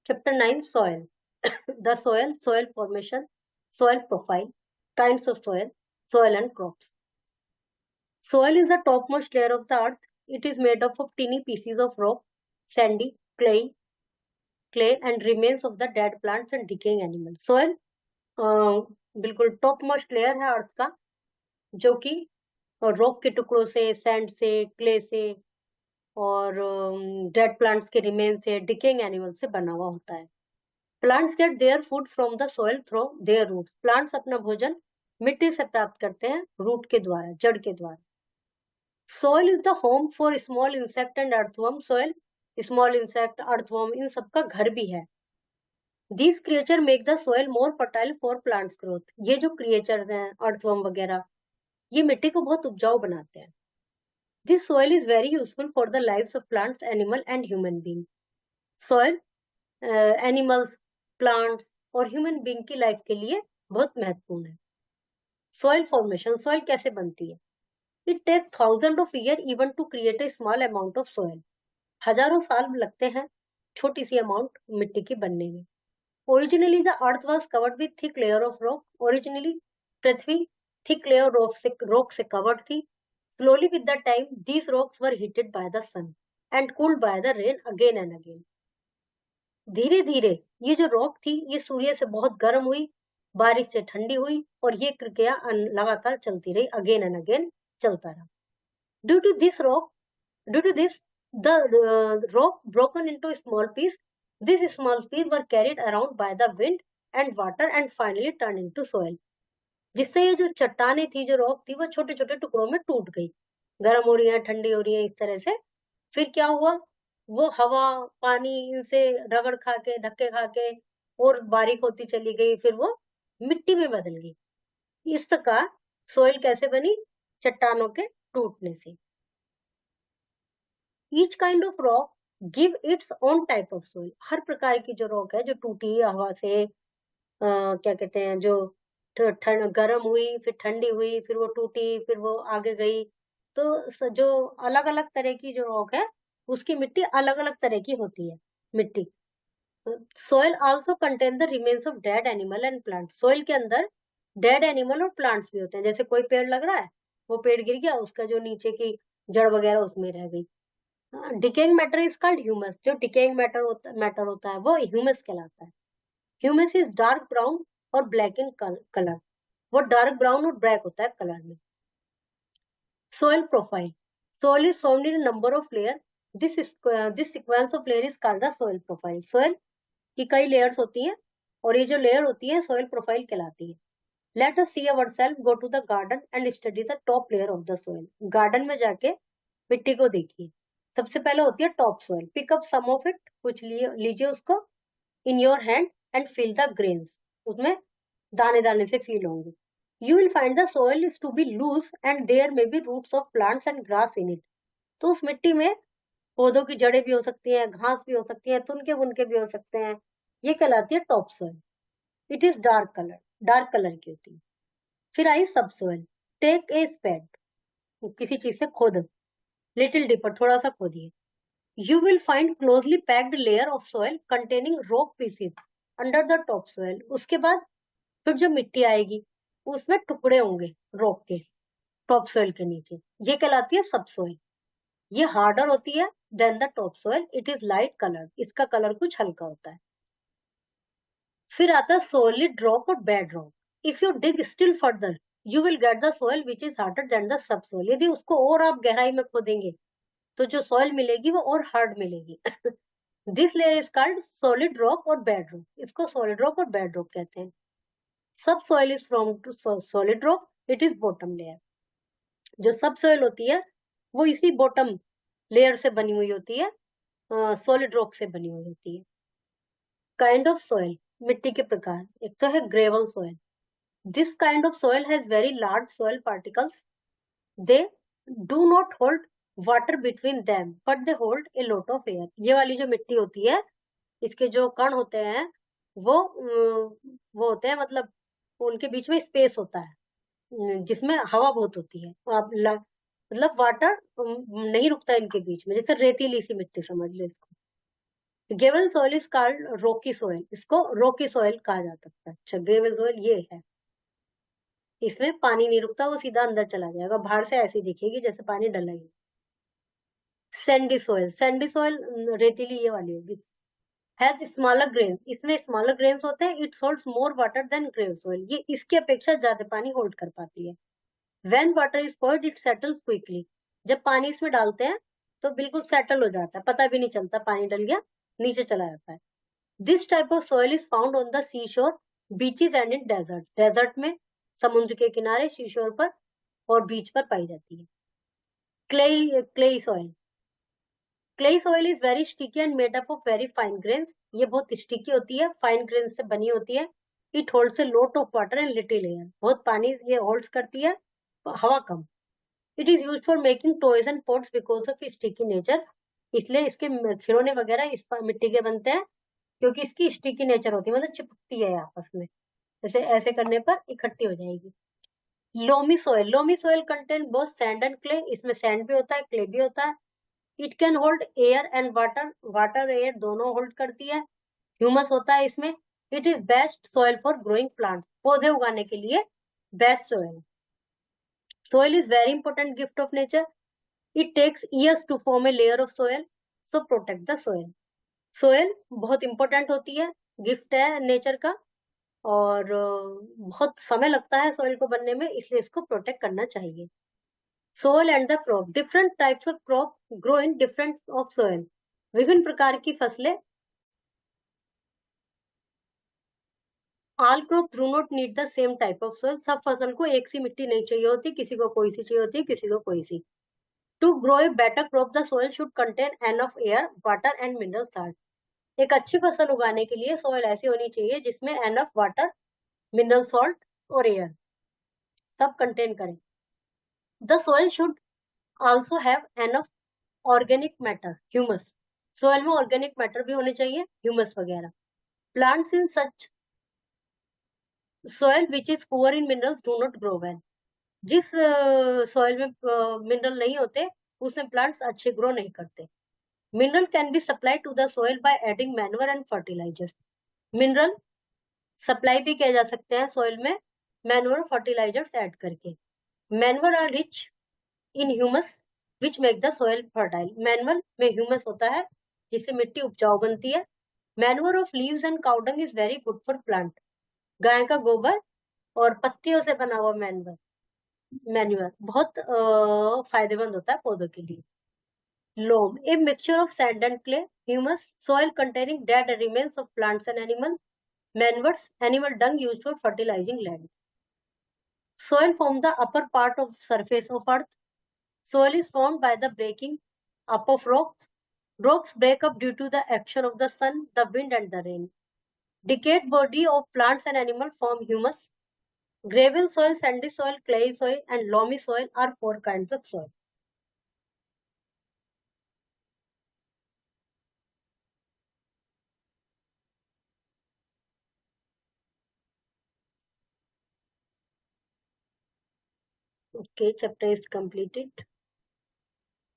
Chapter 9, Soil. The soil, soil formation, soil profile, kinds of soil, soil and crops. Soil is the topmost layer of the earth. It is made up of tiny pieces of rock, sandy, clay and remains of the dead plants and decaying animals. Soil बिल्कुल top most layer है अर्थ का, जो कि rock के टुकड़ों से, sand से, clay से और डेड प्लांट्स के रिमेन से, डिकेइंग एनिमल से बना हुआ होता है. Plants get their food from the soil through their roots. Plants अपना भोजन मिट्टी से प्राप्त करते हैं, रूट के द्वारा, जड़ के द्वारा. Soil is the home for small insect and earthworm. Soil small insect, earthworm, इन सबका घर भी है. These creature make the soil more fertile for plants growth. ये जो creatures हैं, earthworm वगैरह, ये मिट्टी को बहुत उपजाऊ बनाते हैं. This soil is very useful for the lives of plants, animal and human being. Soil animals, plants और human being की life के लिए बहुत महत्वपूर्ण है. Soil formation, soil कैसे बनती है? It takes thousands of years even to create a small amount of soil. हजारों साल लगते हैं छोटी सी अमाउंट मिट्टी की बनने में. Originally, the earth was covered with thick layer of rock. Originally, Prithvi thick layer rock से covered थी. Slowly with the time, these rocks were heated by the sun and cooled by the rain again and again. धीरे धीरे ये जो rock थी, ये सूर्य से बहुत गर्म हुई, बारिश से ठंडी हुई और ये प्रक्रिया लगातार चलती रही, अगेन एंड अगेन चलता रहा. Due to this, the rock broken into small pieces. These small pieces were carried around by the wind and water and finally turned into soil. जिससे ये जो चट्टाने थी, जो रॉक थी, वो छोटे छोटे टुकड़ों में टूट गई. गर्म हो रही है, ठंडी हो रही है, इस तरह से. फिर क्या हुआ, वो हवा, पानी इनसे रगड़ खा के, धक्के खा के और बारीक होती चली गई, फिर वो मिट्टी में बदल गई. इस प्रकार सोइल कैसे बनी? चट्टानों के टूटने से. Each kind of rock give its own type of soil. हर प्रकार की जो रॉक है, जो टूटी हवा से, क्या कहते हैं, जो गर्म हुई, फिर ठंडी हुई, फिर वो टूटी, फिर वो आगे गई, तो जो अलग अलग तरह की जो रॉक है, उसकी मिट्टी अलग अलग तरह की होती है. मिट्टी, soil also contain the remains of dead animal and plant. Soil के अंदर डेड एनिमल और प्लांट्स भी होते हैं. जैसे कोई पेड़ लग रहा है, वो पेड़ गिर गया, उसका जो नीचे की जड़ वगैरह उसमें रह गई. Decaying matter is called humus. जो डिकेइंग मैटर होता है वो ह्यूमस कहलाता है. ह्यूमस इज डार्क ब्राउन और ब्लैक इन कलर. वो डार्क ब्राउन और ब्लैक होता है कलर में. Soil profile. Soil is found in number of layer. This sequence of layer is called the soil profile. Soil की कई लेयर्स होती हैं और ये जो लेयर होती है सोइल प्रोफाइल कहलाती है. Let us see ourself go to the garden and study the top layer of the soil. Garden में जाके मिट्टी को देखिए. सबसे पहले होती है top soil. Pick up some of it. कुछ लीजिए उसको in your hand and feel the grains. उसमें दाने दाने से फील होंगे. You will find the soil is to be loose and there may be roots of plants and grass in it. तो उस मिट्टी में पौधों की जड़ें भी हो सकती हैं, घास भी हो सकती है, तुनके बुनके भी हो सकते हैं. ये कहलाती है top soil. It is dark colour की होती है. फिर आई सब सोइल. Take a spade. किसी चीज से खोद, लिटिल डिपर, थोड़ा सा खोदिए. You will find closely packed layer of soil containing rock pieces under the top soil. उसके बाद फिर जो मिट्टी आएगी उसमें टुकड़े होंगे रॉक के टॉप सोइल के नीचे. ये कहलाती है सब सोइल. ये हार्डर होती है than the top soil. It is light colour. इसका कलर कुछ हल्का होता है. फिर आता है सॉलिड रॉक और bed rock. If you dig still further you will get the soil which is harder than the sub soil. यदि उसको और आप गहराई में खोदेंगे तो जो सॉइल मिलेगी वो और हार्ड मिलेगी. This layer is called solid rock और बेड रॉक. इसको सॉलिड रॉक और बेड रॉक कहते हैं. Sub soil is from to solid rock. It is bottom layer. जो सब सॉइल होती है वो इसी बॉटम लेयर से बनी हुई होती है, सॉलिड रॉक से बनी हुई होती है. Kind of soil. मिट्टी के प्रकार. एक तो है gravel soil. This kind of soil has very large soil particles. They do not hold water between them but they hold a lot of air. ये वाली जो मिट्टी होती है, इसके जो कण होते हैं वो होते हैं, मतलब उनके बीच में स्पेस होता है जिसमें हवा बहुत होती है. आप मतलब वाटर नहीं रुकता इनके बीच में. जैसे रेतीली सी मिट्टी समझ लो इसको. ग्रेवल सॉइल इज कॉल्ड रोकी सॉइल, इसको रोकी सॉइल कहा जा सकता है। अच्छा, ग्रेवल सॉइल ये है, इसमें पानी नहीं रुकता, वो सीधा अंदर चला जाएगा, बाहर से ऐसी दिखेगी जैसे पानी डला ही। सैंडी सॉइल, सैंडी सॉइल रेतीली ये वाली होगी। हैज स्मॉलर ग्रेन, इसमें स्मॉलर ग्रेन्स होते हैं। It holds more water than gravel soil, ये इसकी अपेक्षा ज्यादा पानी होल्ड कर पाती है। When water is poured it settles quickly, जब पानी इसमें डालते हैं तो बिल्कुल सेटल हो जाता है, पता भी नहीं चलता पानी डल गया, नीचे चला जाता है। This type of soil is found on the sea shore, beaches and in desert, desert में, समुद्र के किनारे, सी शोर पर और बीच पर पाई जाती है। Clayey soil, clayey soil is very sticky and made up of very fine grains, ये बहुत स्टिकी होती है, फाइन ग्रेन से बनी होती है। It holds a lot of water and little air, बहुत पानी ये होल्ड करती है, हवा कम। It is use for making toys and pots because of sticky nature, इसलिए इसके खिलौने वगैरह इस मिट्टी के बनते हैं, क्योंकि इसकी स्टिकी नेचर होती है, मतलब चिपकती है आपस में, जैसे ऐसे करने पर इकट्ठी हो जाएगी। Loamy soil, loamy soil contain both sand and clay, इसमें सैंड भी होता है, क्ले भी होता है। It can hold air and water, water air दोनों होल्ड करती है। ह्यूमस होता है इसमें। It is best soil for growing plants, पौधे उगाने के लिए best soil. Soil is very important gift of nature, it takes years to form a layer of soil, so protect the soil. Soil बहुत important होती है, gift है nature का, और बहुत समय लगता है सोयल को बनने में, इसलिए इसको प्रोटेक्ट करना चाहिए। Soil and the crop, different types of crop grow in different of soil, विभिन्न प्रकार की फसलें। All crop do not need the same type of soil, सब फसल को एक सी मिट्टी नहीं चाहिए होती, किसी को कोई सी चाहिए होती है, किसी को कोई सी। To grow a better crop the soil should contain enough air, water and mineral salt, एक अच्छी फसल उगाने के लिए सोयल ऐसी होनी चाहिए जिसमें एनफ वाटर, मिनरल सॉल्ट और एयर सब कंटेन करें। The soil should also have enough organic matter, humus, soil में ऑर्गेनिक मैटर भी होने चाहिए, ह्यूमस वगैरह। Plants in such soil which is poor in minerals do not grow well, जिस soil में मिनरल नहीं होते उसमें प्लांट्स अच्छे ग्रो नहीं करते। Mineral can be supply to the soil by adding manure and fertilisers, mineral supply भी किया जा सकते हैं सोयल में मैन्योर फर्टिलाइजर्स ऐड करके। Manure are rich in humus which make the soil fertile, manual में ह्यूमस होता है जिससे मिट्टी उपजाऊ बनती है। Manure of leaves and cow dung is very good for plant, गाय का गोबर और पत्तियों से बना हुआ मैन्युअर, मैन्युअर बहुत फायदेमंद होता है पौधों के लिए। Loam, a mixture of sand and clay, humus, soil containing dead remains of plants and animals, manures, animal dung used for fertilizing land. Soil forms the upper part of surface of earth. Soil is formed by the breaking up of rocks. Rocks break up due to the action of the sun, the wind and the rain. Decayed body of plants and animals form humus. Gravel soil, sandy soil, clay soil and loamy soil are four kinds of soil. Okay, chapter is completed.